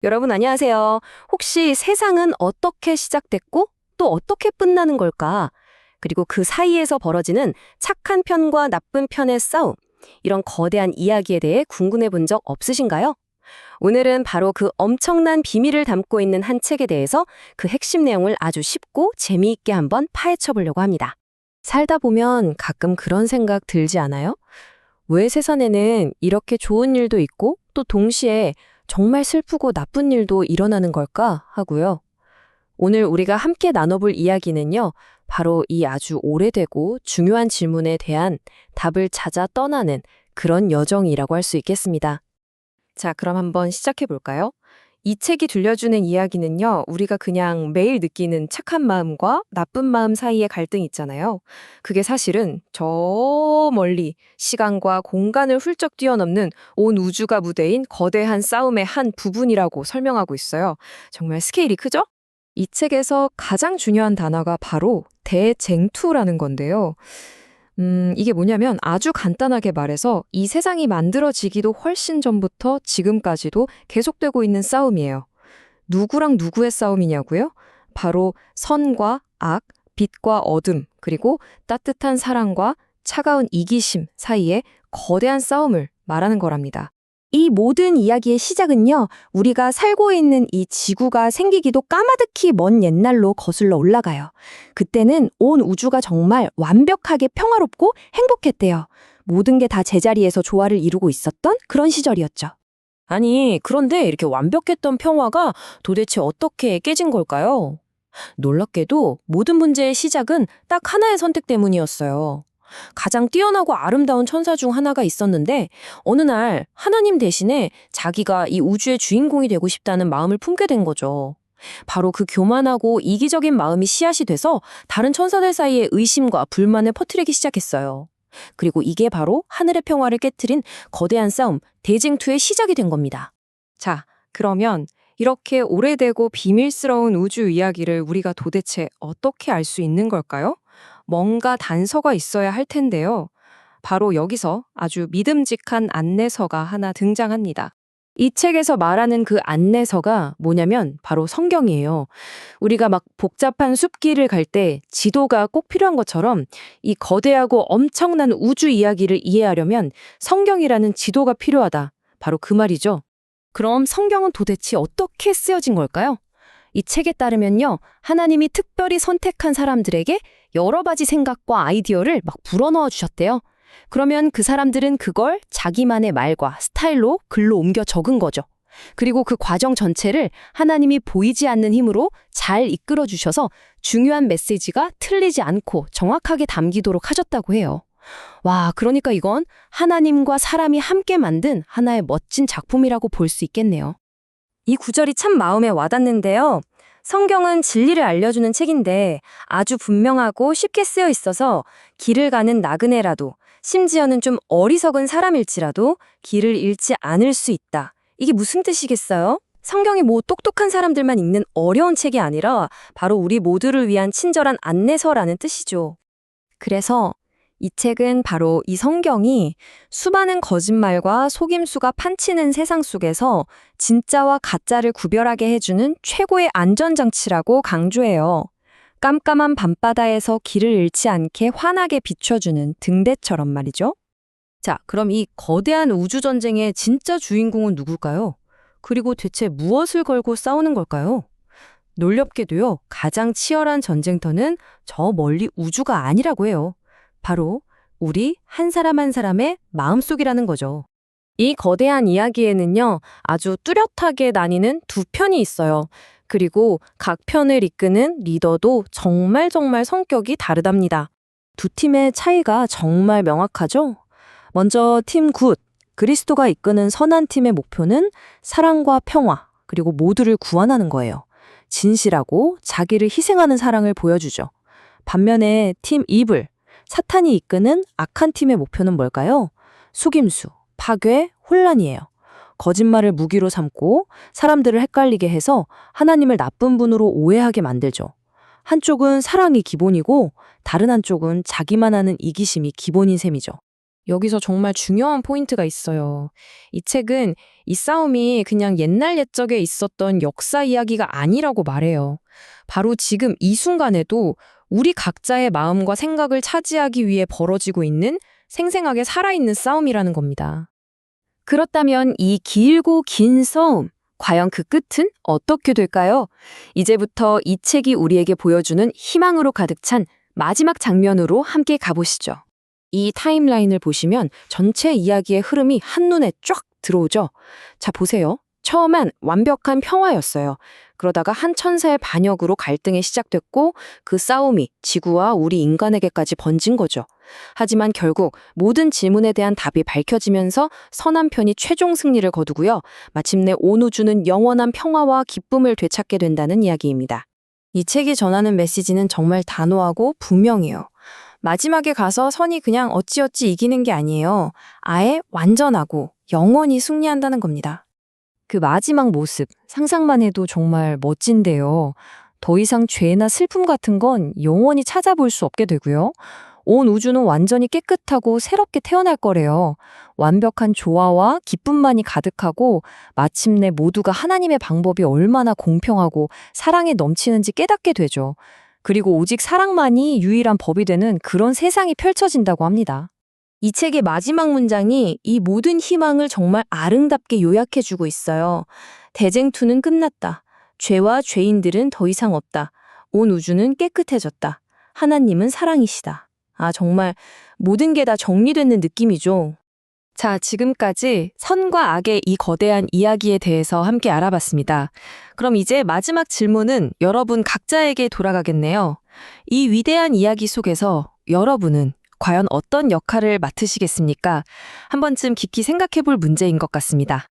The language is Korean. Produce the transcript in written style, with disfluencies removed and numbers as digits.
여러분 안녕하세요. 혹시 세상은 어떻게 시작됐고 또 어떻게 끝나는 걸까? 그리고 그 사이에서 벌어지는 착한 편과 나쁜 편의 싸움, 이런 거대한 이야기에 대해 궁금해 본 적 없으신가요? 오늘은 바로 그 엄청난 비밀을 담고 있는 한 책에 대해서 그 핵심 내용을 아주 쉽고 재미있게 한번 파헤쳐 보려고 합니다. 살다 보면 가끔 그런 생각 들지 않아요? 왜 세상에는 이렇게 좋은 일도 있고 또 동시에 정말 슬프고 나쁜 일도 일어나는 걸까 하고요. 오늘 우리가 함께 나눠볼 이야기는요. 바로 이 아주 오래되고 중요한 질문에 대한 답을 찾아 떠나는 그런 여정이라고 할 수 있겠습니다. 자, 그럼 한번 시작해 볼까요? 이 책이 들려주는 이야기는요, 우리가 그냥 매일 느끼는 착한 마음과 나쁜 마음 사이의 갈등 있잖아요. 그게 사실은 저 멀리 시간과 공간을 훌쩍 뛰어넘는 온 우주가 무대인 거대한 싸움의 한 부분이라고 설명하고 있어요. 정말 스케일이 크죠? 이 책에서 가장 중요한 단어가 바로 대쟁투라는 건데요. 이게 뭐냐면 아주 간단하게 말해서 이 세상이 만들어지기도 훨씬 전부터 지금까지도 계속되고 있는 싸움이에요. 누구랑 누구의 싸움이냐고요? 바로 선과 악, 빛과 어둠, 그리고 따뜻한 사랑과 차가운 이기심 사이의 거대한 싸움을 말하는 거랍니다. 이 모든 이야기의 시작은요, 우리가 살고 있는 이 지구가 생기기도 까마득히 먼 옛날로 거슬러 올라가요. 그때는 온 우주가 정말 완벽하게 평화롭고 행복했대요. 모든 게 다 제자리에서 조화를 이루고 있었던 그런 시절이었죠. 아니, 그런데 이렇게 완벽했던 평화가 도대체 어떻게 깨진 걸까요? 놀랍게도 모든 문제의 시작은 딱 하나의 선택 때문이었어요. 가장 뛰어나고 아름다운 천사 중 하나가 있었는데 어느 날 하나님 대신에 자기가 이 우주의 주인공이 되고 싶다는 마음을 품게 된 거죠. 바로 그 교만하고 이기적인 마음이 씨앗이 돼서 다른 천사들 사이에 의심과 불만을 퍼뜨리기 시작했어요. 그리고 이게 바로 하늘의 평화를 깨트린 거대한 싸움, 대쟁투의 시작이 된 겁니다. 자, 그러면 이렇게 오래되고 비밀스러운 우주 이야기를 우리가 도대체 어떻게 알 수 있는 걸까요? 뭔가 단서가 있어야 할 텐데요. 바로 여기서 아주 믿음직한 안내서가 하나 등장합니다. 이 책에서 말하는 그 안내서가 뭐냐면 바로 성경이에요. 우리가 막 복잡한 숲길을 갈 때 지도가 꼭 필요한 것처럼 이 거대하고 엄청난 우주 이야기를 이해하려면 성경이라는 지도가 필요하다. 바로 그 말이죠. 그럼 성경은 도대체 어떻게 쓰여진 걸까요? 이 책에 따르면요, 하나님이 특별히 선택한 사람들에게 여러 가지 생각과 아이디어를 막 불어넣어 주셨대요. 그러면 그 사람들은 그걸 자기만의 말과 스타일로 글로 옮겨 적은 거죠. 그리고 그 과정 전체를 하나님이 보이지 않는 힘으로 잘 이끌어 주셔서 중요한 메시지가 틀리지 않고 정확하게 담기도록 하셨다고 해요. 와, 그러니까 이건 하나님과 사람이 함께 만든 하나의 멋진 작품이라고 볼 수 있겠네요. 이 구절이 참 마음에 와닿는데요. 성경은 진리를 알려주는 책인데 아주 분명하고 쉽게 쓰여 있어서 길을 가는 나그네라도 심지어는 좀 어리석은 사람일지라도 길을 잃지 않을 수 있다. 이게 무슨 뜻이겠어요? 성경이 뭐 똑똑한 사람들만 읽는 어려운 책이 아니라 바로 우리 모두를 위한 친절한 안내서라는 뜻이죠. 그래서 이 책은 바로 이 성경이 수많은 거짓말과 속임수가 판치는 세상 속에서 진짜와 가짜를 구별하게 해주는 최고의 안전장치라고 강조해요. 깜깜한 밤바다에서 길을 잃지 않게 환하게 비춰주는 등대처럼 말이죠. 자, 그럼 이 거대한 우주전쟁의 진짜 주인공은 누굴까요? 그리고 대체 무엇을 걸고 싸우는 걸까요? 놀랍게도요, 가장 치열한 전쟁터는 저 멀리 우주가 아니라고 해요. 바로 우리 한 사람 한 사람의 마음속이라는 거죠. 이 거대한 이야기에는요, 아주 뚜렷하게 나뉘는 두 편이 있어요. 그리고 각 편을 이끄는 리더도 정말 성격이 다르답니다. 두 팀의 차이가 정말 명확하죠? 먼저 팀 굿, 그리스도가 이끄는 선한 팀의 목표는 사랑과 평화, 그리고 모두를 구원하는 거예요. 진실하고 자기를 희생하는 사랑을 보여주죠. 반면에 팀 이블, 사탄이 이끄는 악한 팀의 목표는 뭘까요? 속임수, 파괴, 혼란이에요. 거짓말을 무기로 삼고 사람들을 헷갈리게 해서 하나님을 나쁜 분으로 오해하게 만들죠. 한쪽은 사랑이 기본이고 다른 한쪽은 자기만 아는 이기심이 기본인 셈이죠. 여기서 정말 중요한 포인트가 있어요. 이 책은 이 싸움이 그냥 옛날 옛적에 있었던 역사 이야기가 아니라고 말해요. 바로 지금 이 순간에도 우리 각자의 마음과 생각을 차지하기 위해 벌어지고 있는 생생하게 살아있는 싸움이라는 겁니다. 그렇다면 이 길고 긴 싸움, 과연 그 끝은 어떻게 될까요? 이제부터 이 책이 우리에게 보여주는 희망으로 가득 찬 마지막 장면으로 함께 가보시죠. 이 타임라인을 보시면 전체 이야기의 흐름이 한눈에 쫙 들어오죠. 자, 보세요. 처음엔 완벽한 평화였어요. 그러다가 한 천사의 반역으로 갈등이 시작됐고 그 싸움이 지구와 우리 인간에게까지 번진 거죠. 하지만 결국 모든 질문에 대한 답이 밝혀지면서 선한 편이 최종 승리를 거두고요. 마침내 온 우주는 영원한 평화와 기쁨을 되찾게 된다는 이야기입니다. 이 책이 전하는 메시지는 정말 단호하고 분명해요. 마지막에 가서 선이 그냥 어찌어찌 이기는 게 아니에요. 아예 완전하고 영원히 승리한다는 겁니다. 그 마지막 모습, 상상만 해도 정말 멋진데요. 더 이상 죄나 슬픔 같은 건 영원히 찾아볼 수 없게 되고요. 온 우주는 완전히 깨끗하고 새롭게 태어날 거래요. 완벽한 조화와 기쁨만이 가득하고 마침내 모두가 하나님의 방법이 얼마나 공평하고 사랑에 넘치는지 깨닫게 되죠. 그리고 오직 사랑만이 유일한 법이 되는 그런 세상이 펼쳐진다고 합니다. 이 책의 마지막 문장이 이 모든 희망을 정말 아름답게 요약해주고 있어요. 대쟁투는 끝났다. 죄와 죄인들은 더 이상 없다. 온 우주는 깨끗해졌다. 하나님은 사랑이시다. 아, 정말 모든 게 다 정리되는 느낌이죠. 자, 지금까지 선과 악의 이 거대한 이야기에 대해서 함께 알아봤습니다. 그럼 이제 마지막 질문은 여러분 각자에게 돌아가겠네요. 이 위대한 이야기 속에서 여러분은 과연 어떤 역할을 맡으시겠습니까? 한 번쯤 깊이 생각해 볼 문제인 것 같습니다.